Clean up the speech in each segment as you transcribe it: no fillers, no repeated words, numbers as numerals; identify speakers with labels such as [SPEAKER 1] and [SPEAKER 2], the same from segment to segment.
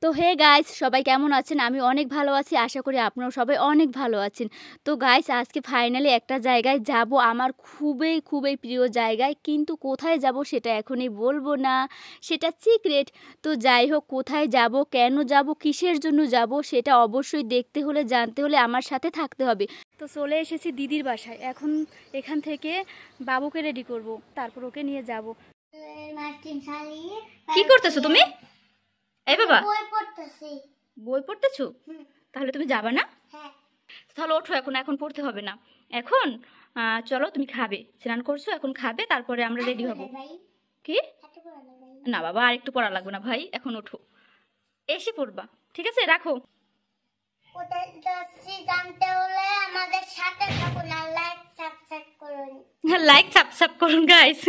[SPEAKER 1] তো hey guys, সবাই কেমন আছেন? আমি অনেক ভালো আছি, আশা করি আপনারাও সবাই অনেক ভালো আছেন। তো গাইস, আজকে ফাইনালি একটা জায়গায় যাব, আমার খুবই খুবই প্রিয় জায়গায়, কিন্তু কোথায় যাব সেটা এখনই বলবো না, সেটা সিক্রেট। তো যাই হোক, কোথায় যাব, কেন যাব, কিসের জন্য যাব, সেটা অবশ্যই দেখতে হলে জানতে হলে আমার সাথে থাকতে হবে। তো চলে এসেছি দিদির বাসায়, এখন এখান থেকে বাবুকে রেডি করব, তারপর ওকে নিয়ে যাব। কি করতেছো তুমি? এই বাবা, বই পড়তেছো? তাহলে তুমি যাবা না? তাহলে ওঠো, এখন পড়তে হবে না। এখন চলো, তুমি খাবে, স্নান করছো, এখন খাবে, তারপরে আমরা রেডি হব। কি না বাবা, আর একটু পড়া লাগবে না ভাই, এখন ওঠো, এসে পড়বা, ঠিক আছে? রাখো। লাইক সাবস্ক্রাইব করুন গাইস।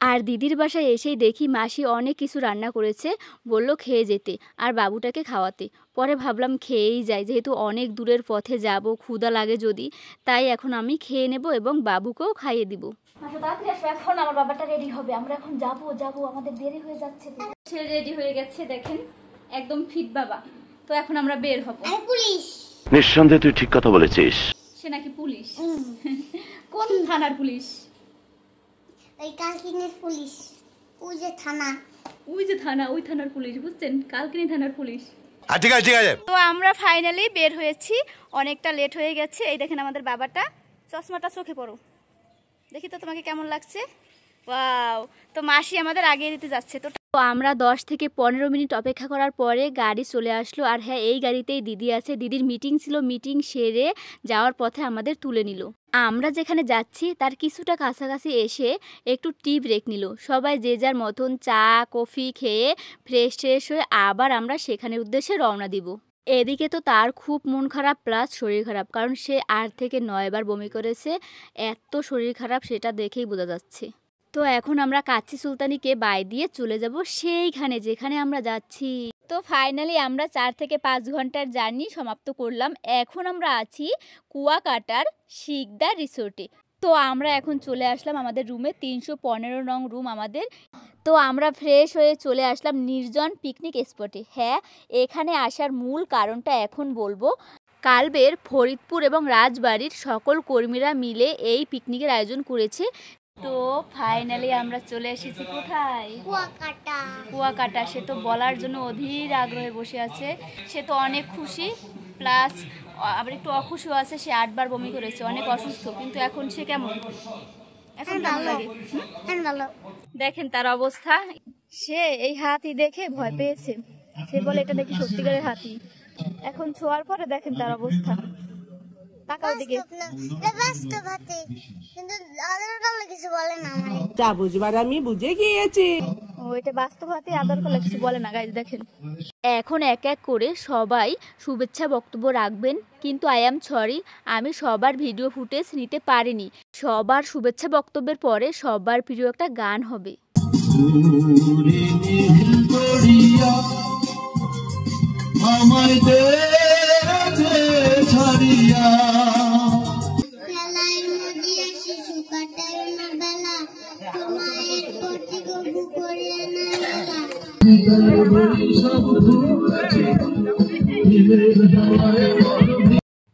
[SPEAKER 1] আর দিদির বাসায় এসেই দেখি মাসি অনেক কিছু রান্না করেছে, বলল খেয়ে যেতে আর বাবুটাকে খাওয়াতে। পরে ভাবলাম খেয়েই যাই, যেহেতু অনেক দূরের পথে যাব, ক্ষুধা লাগে যদি, তাই এখন আমি খেয়ে নেব এবং বাবুকেও খাইয়ে দিব। এখন আমার বাবাটা রেডি হবে, আমরা এখন যাব, আমাদের দেরি হয়ে যাচ্ছে। সে রেডি হয়ে গেছে, দেখেন একদম ফিট বাবা। তো এখন আমরা বের হব।
[SPEAKER 2] পুলিশ,
[SPEAKER 3] নিঃসন্দেহে তুই ঠিক কথা বলেছিস।
[SPEAKER 1] সে নাকি পুলিশ? কোন থানার পুলিশ?
[SPEAKER 2] ওই কালকিনির পুলিশ, ওই যে থানা,
[SPEAKER 1] ওই থানার পুলিশ, বুঝছেন? কালকিনি থানার পুলিশ।
[SPEAKER 3] ঠিক আছে।
[SPEAKER 1] তো আমরা ফাইনালি বের হয়েছি, অনেকটা লেট হয়ে গেছে। এই দেখেন আমাদের বাবাটা, চশমাটা চোখে পড়ো, দেখি তো তোমাকে কেমন লাগছে। ওয়াও! তো মাসি আমাদের আগে দিতে যাচ্ছে। তো আমরা 10 থেকে 15 মিনিট অপেক্ষা করার পরে গাড়ি চলে আসলো। আর হ্যাঁ, এই গাড়িতেই দিদি আছে। দিদির মিটিং ছিল, মিটিং সেরে যাওয়ার পথে আমাদের তুলে নিল। আমরা যেখানে যাচ্ছি তার কিছুটা কাছাকাছি এসে একটু টি ব্রেক নিল। সবাই যে যার মতন চা কফি খেয়ে ফ্রেশ হয়ে আবার আমরা সেখানের উদ্দেশ্যে রওনা দিব। এদিকে তো তার খুব মন খারাপ প্লাস শরীর খারাপ, কারণ সে 8 থেকে 9 বার বমি করেছে। এত শরীর খারাপ সেটা দেখেই বোঝা যাচ্ছে। তো এখন আমরা কাচ্চি সুলতানিকে বাই দিয়ে চলে যাব সেইখানে যেখানে আমরা যাচ্ছি। তো ফাইনালি আমরা 4 থেকে 5 ঘন্টার জার্নি সমাপ্ত করলাম। এখন আমরা আছি কুয়াকাটার শিকদার রিসোর্টে। তো আমরা এখন চলে আসলাম আমাদের রুমে, 315 নং রুম আমাদের। তো আমরা ফ্রেশ হয়ে চলে আসলাম নির্জন পিকনিক স্পটে। হ্যাঁ, এখানে আসার মূল কারণটা এখন বলবো। কালবের ফরিদপুর এবং রাজবাড়ির সকল কর্মীরা মিলে এই পিকনিকের আয়োজন করেছে। তো ফাইনালি আমরা চলে এসেছি কোথায়? কুয়াকাটা। সে তো বলার জন্য অধীর আগ্রহে বসে আছে। সে তো অনেক খুশি, প্লাস আবার একটু অখুশিও আছে। সে 8 বার বমি করেছে, অনেক অসুস্থ, কিন্তু এখন সে কেমন? এখন ভালো লাগে, দেখেন তার অবস্থা। সে এই হাতি দেখে ভয় পেয়েছে, সে বলে এটা নাকি সত্যিকারের হাতি। এখন ছোঁয়ার পরে দেখেন তার অবস্থা।
[SPEAKER 4] যা বুঝবার আমি বুঝে গিয়েছি।
[SPEAKER 1] ওইটা বাস্তব হাতে আদর করলে কিছু বলে না গাইজ। দেখেন এখন এক এক করে সবাই শুভেচ্ছা বক্তব্য রাখবেন, কিন্তু আই অ্যাম সরি, আমি সবার ভিডিও ফুটেজ নিতে পারিনি। সবার শুভেচ্ছা বক্তব্যের পরে সবার প্রিয় একটা গান হবে।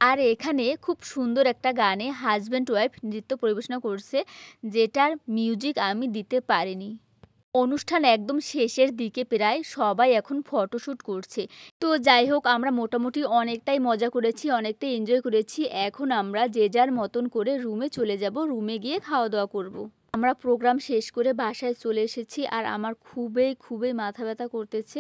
[SPEAKER 1] আর এখানে খুব সুন্দর একটা গানে হাজব্যান্ড ওয়াইফ নৃত্য পরিবেশনা করছে, যেটার মিউজিক আমি দিতে পারিনি। অনুষ্ঠান একদম শেষের দিকে প্রায়, সবাই এখন ফটোশ্যুট করছে। তো যাই হোক, আমরা মোটামুটি অনেকটাই মজা করেছি, অনেকটাই এনজয় করেছি। এখন আমরা যে যার মতন করে রুমে চলে যাব, রুমে গিয়ে খাওয়া দাওয়া করব। আমরা প্রোগ্রাম শেষ করে বাসায় চলে এসেছি, আর আমার খুবই মাথা ব্যথা করতেছে।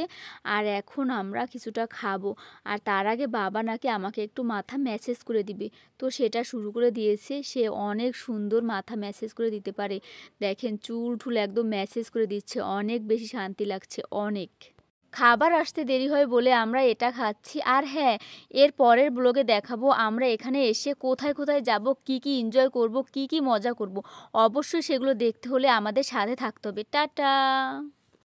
[SPEAKER 1] আর এখন আমরা কিছুটা খাবো, আর তার আগে বাবা নাকি আমাকে একটু মাথা ম্যাসেজ করে দিবে। তো সেটা শুরু করে দিয়েছে। সে অনেক সুন্দর মাথা ম্যাসেজ করে দিতে পারে। দেখেন চুল ঠুল একদম ম্যাসেজ করে দিচ্ছে, অনেক বেশি শান্তি লাগছে অনেক। খাবার আসতে দেরি হয় বলে আমরা এটা খাচ্ছি। আর হ্যাঁ, এর পরের ব্লগে দেখাবো আমরা এখানে এসে কোথায় যাব, কি এনজয় করব, কি মজা করব। অবশ্যই সেগুলো দেখতে হলে আমাদের সাথে থাকতে হবে। টাটা।